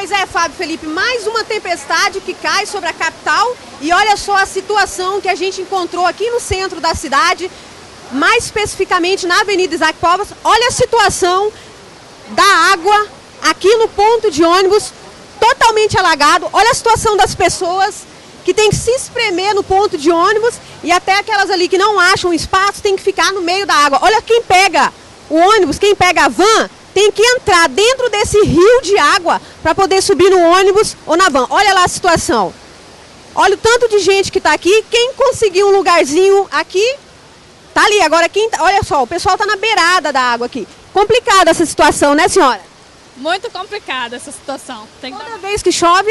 Pois é, Fábio Felipe, mais uma tempestade que cai sobre a capital e olha só a situação que a gente encontrou aqui no centro da cidade, mais especificamente na Avenida Isaac Povas. Olha a situação da água aqui no ponto de ônibus, totalmente alagado. Olha a situação das pessoas que tem que se espremer no ponto de ônibus e até aquelas ali que não acham espaço tem que ficar no meio da água. Olha, quem pega o ônibus, quem pega a van, tem que entrar dentro desse rio de água para poder subir no ônibus ou na van. Olha lá a situação. Olha o tanto de gente que está aqui. Quem conseguiu um lugarzinho aqui, tá ali. Agora, olha só, o pessoal está na beirada da água aqui. Complicada essa situação, né, senhora? Muito complicada essa situação. Toda vez que chove,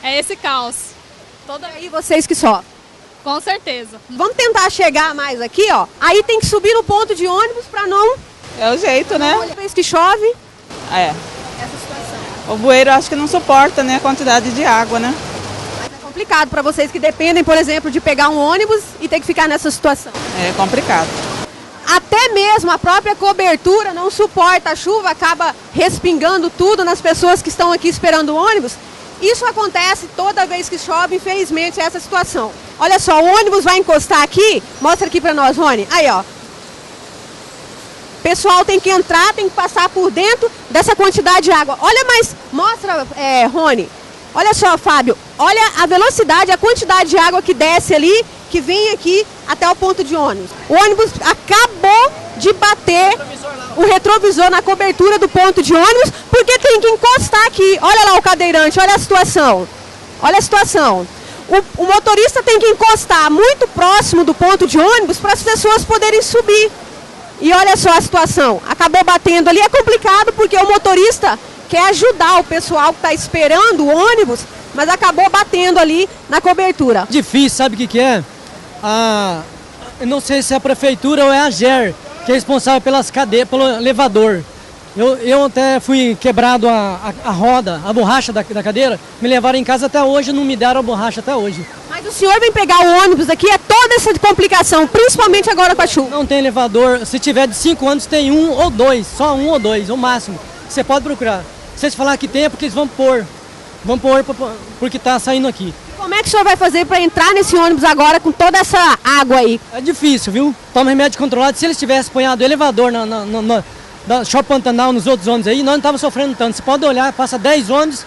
é esse caos. Aí vocês que sofrem. Com certeza. Vamos tentar chegar mais aqui, ó. Aí tem que subir no ponto de ônibus para não... É o jeito, né? Toda vez que chove. É. Essa situação. O bueiro acho que não suporta, né, a quantidade de água, né? Mas é complicado para vocês que dependem, por exemplo, de pegar um ônibus e ter que ficar nessa situação. É complicado. Até mesmo a própria cobertura não suporta a chuva, acaba respingando tudo nas pessoas que estão aqui esperando o ônibus. Isso acontece toda vez que chove, infelizmente, essa situação. Olha só, o ônibus vai encostar aqui, mostra aqui para nós, Rony. Aí, ó. O pessoal tem que entrar, tem que passar por dentro dessa quantidade de água. Olha mais, mostra, Rony. Olha só, Fábio, olha a velocidade, a quantidade de água que desce ali, que vem aqui até o ponto de ônibus. O ônibus acabou de bater o retrovisor na cobertura do ponto de ônibus, porque tem que encostar aqui. Olha lá o cadeirante, olha a situação. Olha a situação. O motorista tem que encostar muito próximo do ponto de ônibus para as pessoas poderem subir. E olha só a situação. Acabou batendo ali, é complicado porque o motorista quer ajudar o pessoal que está esperando o ônibus, mas acabou batendo ali na cobertura. Difícil, sabe o que é? Eu não sei se é a prefeitura ou é a GER, que é responsável pelas cadeiras, pelo elevador. Eu até fui quebrado a roda, a borracha da cadeira, me levaram em casa até hoje, não me deram a borracha até hoje. Mas o senhor vem pegar o ônibus aqui, é toda essa complicação, principalmente agora com a chuva. Não tem elevador, se tiver de 5 anos tem um ou dois, só um ou dois, o máximo. Você pode procurar. Se eles falar que tem é porque eles vão pôr porque está saindo aqui. Como é que o senhor vai fazer para entrar nesse ônibus agora com toda essa água aí? É difícil, viu? Toma remédio controlado. Se eles tivessem ponhado elevador da Shopping Pantanal nos outros ônibus aí, nós não estávamos sofrendo tanto. Você pode olhar, passa 10 ônibus.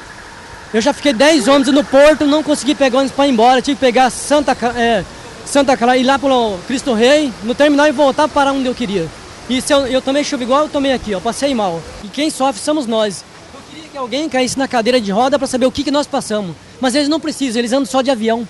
Eu já fiquei 10 ônibus no porto, não consegui pegar ônibus para ir embora. Tive que pegar Santa Clara, ir lá pelo Cristo Rei, no terminal e voltar para onde eu queria. E se eu tomei chuva igual eu tomei aqui, ó, passei mal. E quem sofre somos nós. Eu queria que alguém caísse na cadeira de roda para saber o que nós passamos. Mas eles não precisam, eles andam só de avião.